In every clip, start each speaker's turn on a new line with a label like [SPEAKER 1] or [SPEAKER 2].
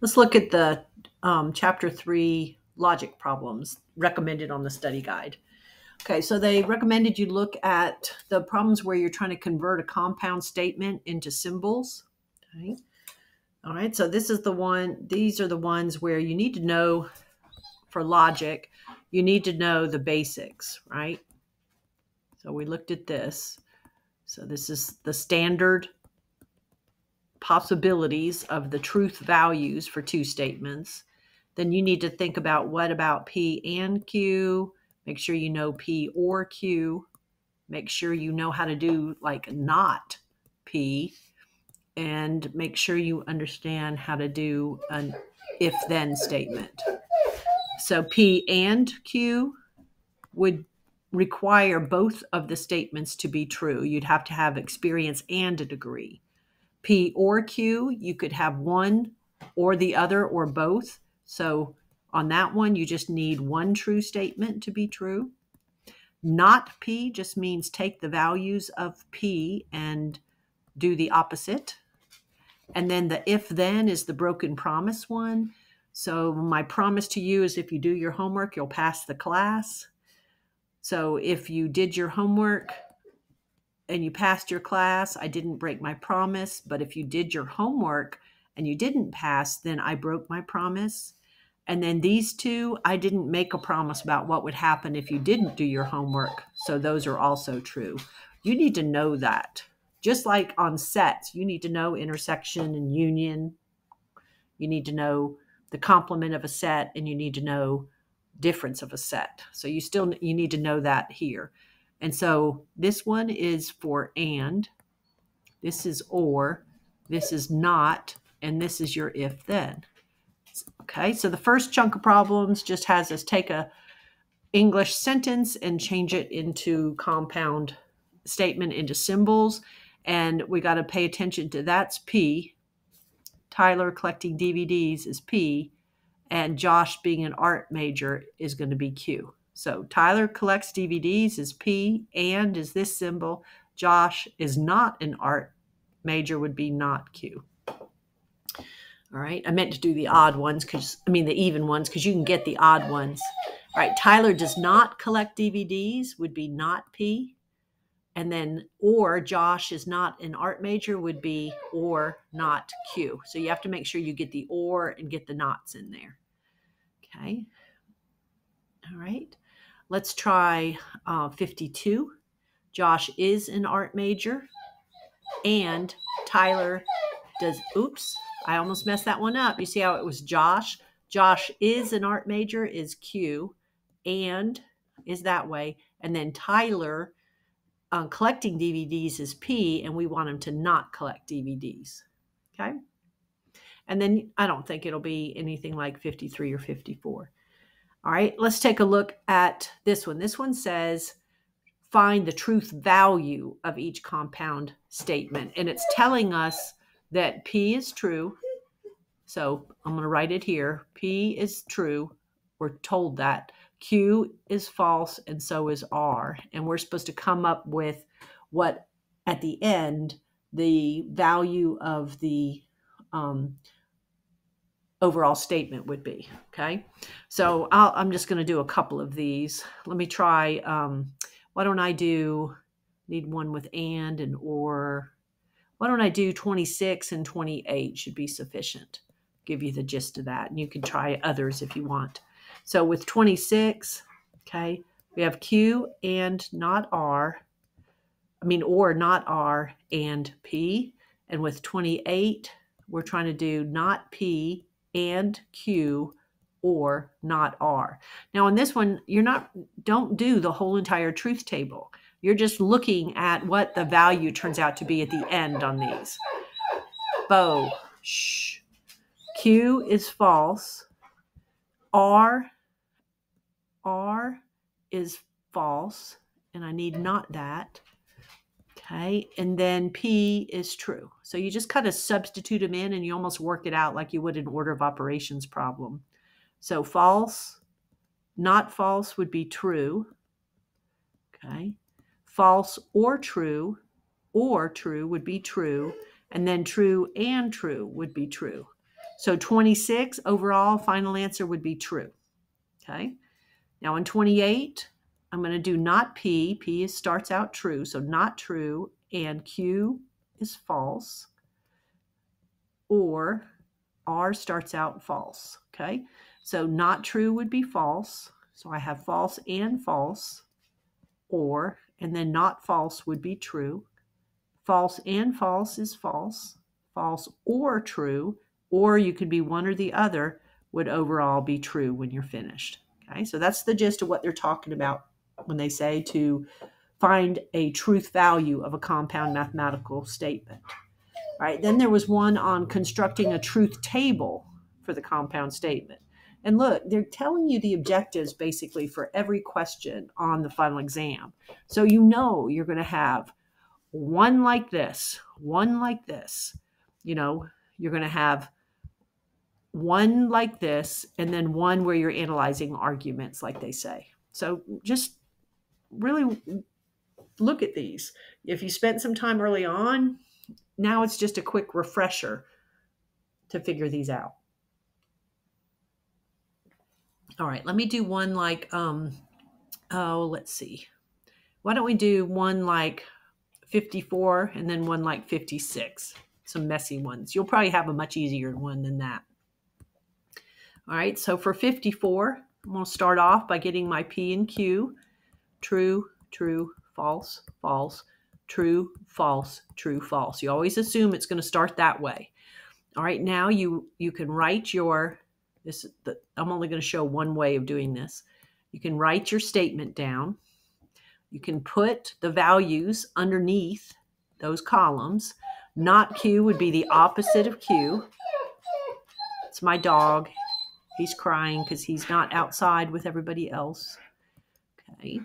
[SPEAKER 1] Let's look at the chapter 3 logic problems recommended on the study guide. Okay, so they recommended you look at the problems where you're trying to convert a compound statement into symbols. Okay. All right, so these are the ones where you need to know, for logic, you need to know the basics, right? So we looked at this. So this is the standard possibilities of the truth values for two statements. Then you need to think about what about P and Q. Make sure you know P or Q. Make sure you know how to do like not P. And make sure you understand how to do an if-then statement. So P and Q would require both of the statements to be true. You'd have to have experience and a degree. P or Q, you could have one or the other or both. So on that one, you just need one true statement to be true. Not P just means take the values of P and do the opposite. And then the if then is the broken promise one. So my promise to you is if you do your homework, you'll pass the class. So if you did your homework and you passed your class, I didn't break my promise. But if you did your homework and you didn't pass, then I broke my promise. And then these two, I didn't make a promise about what would happen if you didn't do your homework. So those are also true. You need to know that. Just like on sets, you need to know intersection and union. You need to know the complement of a set, and you need to know difference of a set. So you need to know that here. And so this one is for and, this is or, this is not, and this is your if then. Okay, so the first chunk of problems just has us take a English sentence and change it into compound statement into symbols. And we got to pay attention to that's P. Tyler collecting DVDs is P. And Josh being an art major is going to be Q. So Tyler collects DVDs is P, and is this symbol. Josh is not an art major would be not Q. All right, I meant to do the odd ones the even ones, because you can get the odd ones. All right, Tyler does not collect DVDs would be not P. And then or Josh is not an art major would be or not Q. So you have to make sure you get the or and get the nots in there. Okay. All right. Let's try 52. Josh is an art major, and Tyler does, oops, I almost messed that one up. You see how it was Josh? Josh is an art major is Q, and is that way. And then Tyler collecting DVDs is P, and we want him to not collect DVDs. Okay. And then I don't think it'll be anything like 53 or 54. All right, let's take a look at this one. This one says, find the truth value of each compound statement. And it's telling us that P is true. So I'm going to write it here. P is true. We're told that. Q is false, and so is R. And we're supposed to come up with what, at the end, the value of the overall statement would be. Okay, so I'm just going to do a couple of these. Let me try. Why don't I need one with and or. Why don't I do 26 and 28 should be sufficient. Give you the gist of that, and you can try others if you want. So with 26, okay, we have Q and not R. Or not R and P. And with 28, we're trying to do not P and Q or not R. Now on this one, don't do the whole entire truth table. You're just looking at what the value turns out to be at the end on these. Bo, shh. Q is false. R is false, and I need not that. Okay, and then P is true. So you just kind of substitute them in, and you almost work it out like you would an order of operations problem. So false, not false would be true. Okay, false or true would be true, and then true and true would be true. So 26, overall, final answer would be true. Okay. Now in 28, I'm going to do not P. P starts out true, so not true, and Q is false, or R starts out false. Okay. So not true would be false. So I have false and false, or, and then not false would be true. False and false is false. False or true, or you could be one or the other, would overall be true when you're finished. Okay, so that's the gist of what they're talking about when they say to find a truth value of a compound mathematical statement. All right, then there was one on constructing a truth table for the compound statement. And look, they're telling you the objectives basically for every question on the final exam. So you know you're going to have one like this, one like this. You know, you're going to have one like this, and then one where you're analyzing arguments, like they say. So just really look at these. If you spent some time early on, now it's just a quick refresher to figure these out. All right, let me do one like, let's see. Why don't we do one like 54 and then one like 56? Some messy ones. You'll probably have a much easier one than that. All right, so for 54, I'm going to start off by getting my P and Q. True, true, false, false, true, false, true, false. You always assume it's going to start that way. All right, now you can write your, I'm only going to show one way of doing this. You can write your statement down. You can put the values underneath those columns. Not Q would be the opposite of Q. It's my dog. He's crying because he's not outside with everybody else. Okay.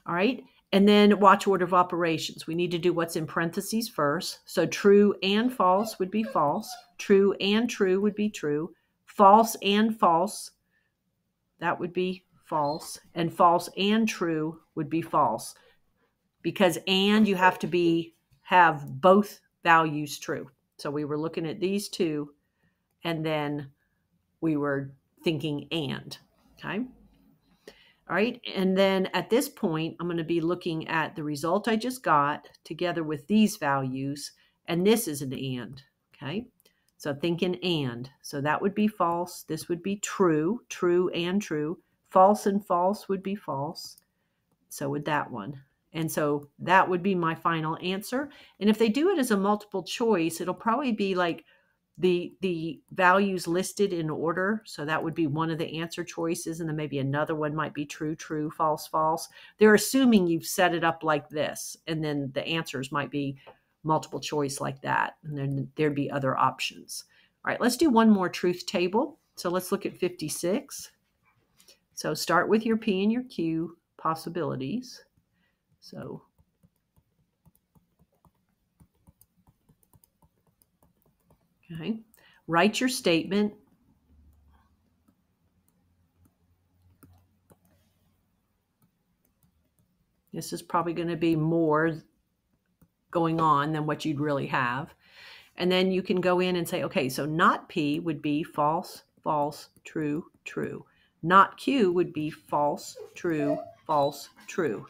[SPEAKER 1] All right. And then watch order of operations. We need to do what's in parentheses first. So true and false would be false. True and true would be true. False and false, that would be false. And false and true would be false. Because and you have to have both values true. So we were looking at these two, and then we were thinking and. Okay. All right, and then at this point, I'm going to be looking at the result I just got together with these values, and this is an and, okay? So thinking and. So that would be false. This would be true, true and true. False and false would be false. So would that one. And so that would be my final answer. And if they do it as a multiple choice, it'll probably be like the values listed in order. So that would be one of the answer choices, and then maybe another one might be true, true, false, false. They're assuming you've set it up like this, and then the answers might be multiple choice like that, and then there'd be other options. All right, let's do one more truth table. So let's look at 56. So start with your P and your Q possibilities. So okay, write your statement. This is probably going to be more going on than what you'd really have. And then you can go in and say, okay, so not P would be false, false, true, true. Not Q would be false, true, false, true.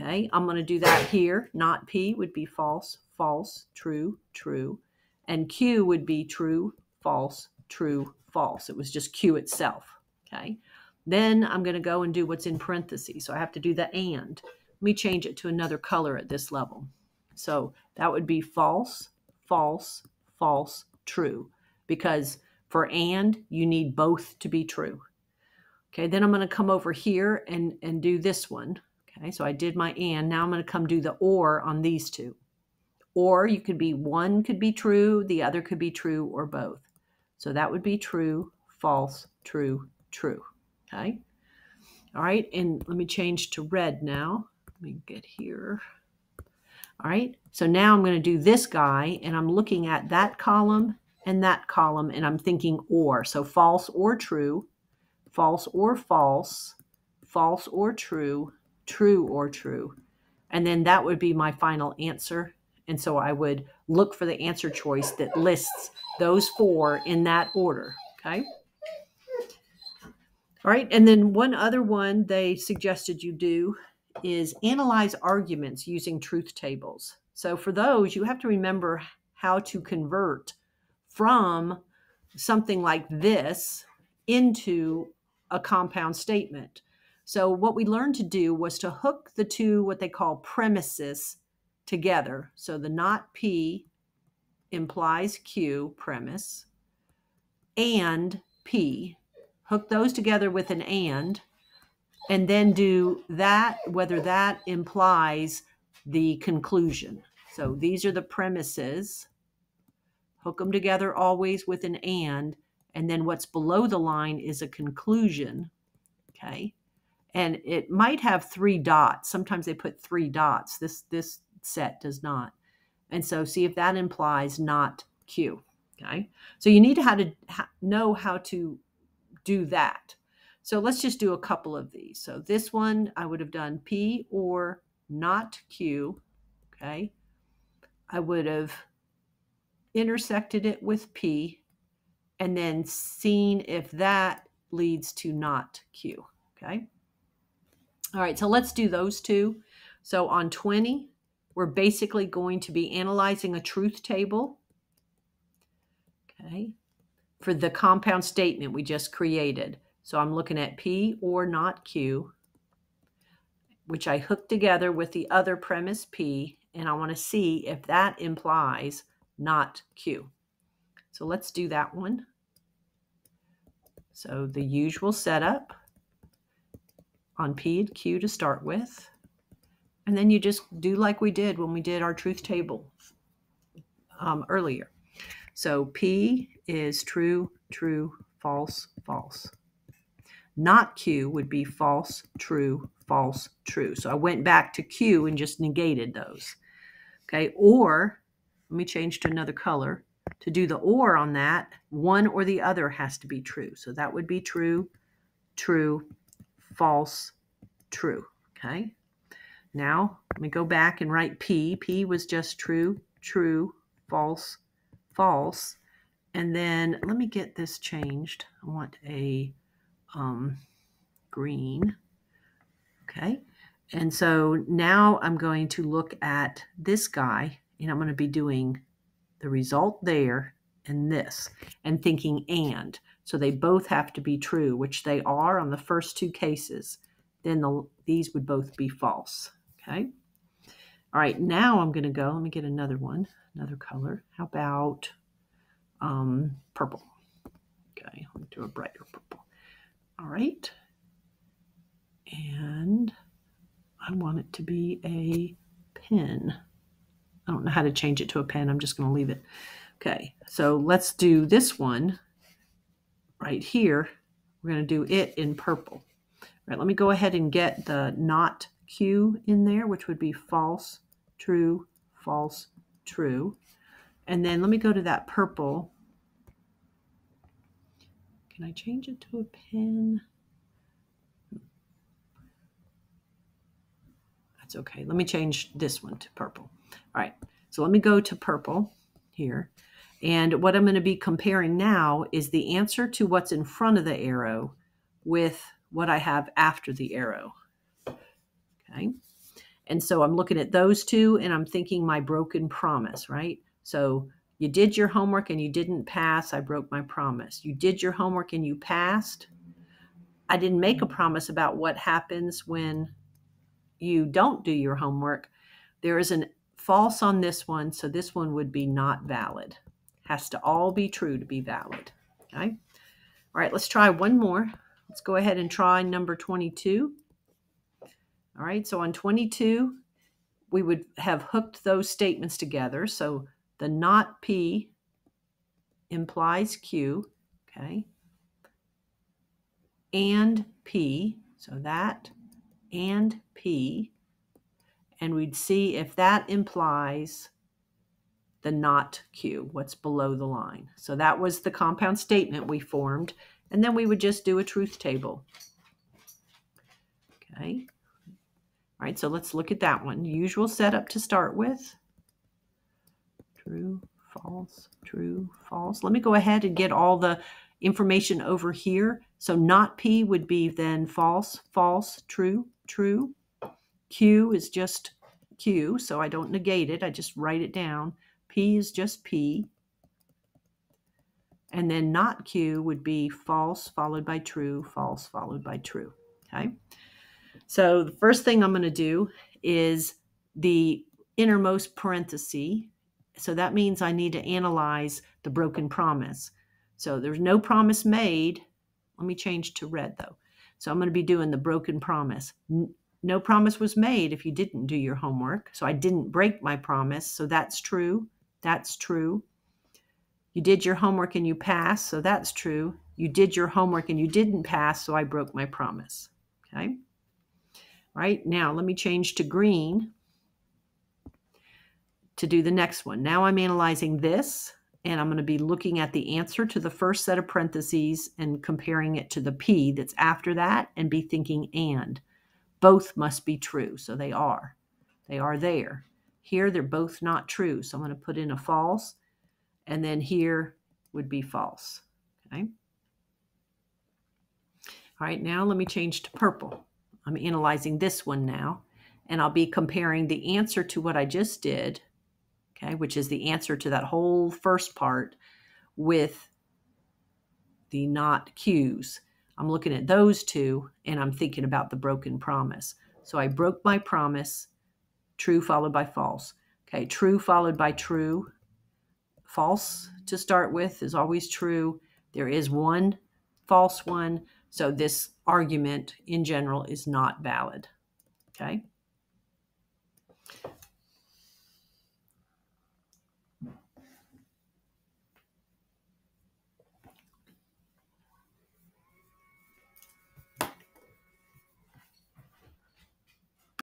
[SPEAKER 1] Okay, I'm going to do that here. Not P would be false, false, true, true. And Q would be true, false, true, false. It was just Q itself. Okay. Then I'm going to go and do what's in parentheses. So I have to do the and. Let me change it to another color at this level. So that would be false, false, false, true. Because for and, you need both to be true. Okay, then I'm going to come over here and do this one. Okay, so I did my and. Now I'm going to come do the or on these two. Or you could be, one could be true, the other could be true, or both. So that would be true, false, true, true. Okay. All right. And let me change to red now. Let me get here. All right. So now I'm going to do this guy, and I'm looking at that column, and I'm thinking or. So false or true, false or false, false or true, true or true. And then that would be my final answer. And so I would look for the answer choice that lists those four in that order. Okay. All right. And then one other one they suggested you do is analyze arguments using truth tables. So for those, you have to remember how to convert from something like this into a compound statement. So what we learned to do was to hook the two, what they call premises, together. So the not P implies Q, premise, and P. Hook those together with an and then do that, whether that implies the conclusion. So these are the premises. Hook them together always with an and then what's below the line is a conclusion. Okay. And it might have 3 dots. Sometimes they put 3 dots. This set does not. And so see if that implies not Q. Okay. So you need to know how to do that. So let's just do a couple of these. So this one, I would have done P or not Q. Okay. I would have intersected it with P and then seen if that leads to not Q. Okay. All right. So let's do those two. So on 20, we're basically going to be analyzing a truth table. Okay. For the compound statement we just created. So I'm looking at P or not Q, which I hooked together with the other premise P, and I want to see if that implies not Q. So let's do that one. So the usual setup on P and Q to start with, and then you just do like we did when we did our truth table earlier. So P is true, true, false, false. Not Q would be false, true, false, true. So I went back to Q and just negated those. Okay, or let me change to another color. To do the or on that, one or the other has to be true. So that would be true, true, false, true. Okay, now let me go back and write P. P was just true, true, false, false. And then let me get this changed. I want a green. Okay. And so now I'm going to look at this guy and I'm going to be doing the result there and this and thinking and. So they both have to be true, which they are on the first 2 cases. Then these would both be false. Okay. All right. Now I'm going to go, let me get another one, another color. How about purple? Okay. Let me do a brighter purple. All right. And I want it to be a pen. I don't know how to change it to a pen. I'm just going to leave it. Okay, so let's do this one right here. We're going to do it in purple. All right, let me go ahead and get the not Q in there, which would be false, true, false, true. And then let me go to that purple. Can I change it to a pen? That's okay. Let me change this one to purple. All right, so let me go to purple here. And what I'm going to be comparing now is the answer to what's in front of the arrow with what I have after the arrow. Okay. And so I'm looking at those two and I'm thinking my broken promise, right? So you did your homework and you didn't pass. I broke my promise. You did your homework and you passed. I didn't make a promise about what happens when you don't do your homework. There is an false on this one, so this one would be not valid. Has to all be true to be valid. Okay. All right, let's try one more. Let's go ahead and try number 22. All right, so on 22, we would have hooked those statements together. So the not P implies Q, okay, and P, so that and P, and we'd see if that implies the not Q, what's below the line. So that was the compound statement we formed, and then we would just do a truth table. Okay. All right, so let's look at that one. Usual setup to start with. true, false, true, false. Let me go ahead and get all the information over here. So not P would be then false, false, true, true. Q is just Q, so I don't negate it. I just write it down. P is just P. And then not Q would be false followed by true, false followed by true. Okay. So the first thing I'm going to do is the innermost parenthesis. So that means I need to analyze the broken promise. So there's no promise made. Let me change to red though. So I'm going to be doing the broken promise. No promise was made if you didn't do your homework. So I didn't break my promise. So that's true. That's true. You did your homework and you passed. So that's true. You did your homework and you didn't pass. So I broke my promise. Okay. All right. Now let me change to green to do the next one. Now I'm analyzing this, and I'm going to be looking at the answer to the first set of parentheses and comparing it to the P that's after that, and be thinking and. Both must be true, so they are. They are there. Here, they're both not true, so I'm going to put in a false, and then here would be false. Okay. All right, now let me change to purple. I'm analyzing this one now, and I'll be comparing the answer to what I just did, okay, which is the answer to that whole first part, with the not Q's. I'm looking at those two, and I'm thinking about the broken promise. So I broke my promise, true followed by false. Okay, true followed by true. False to start with is always true. There is one false one, so this argument in general is not valid. Okay.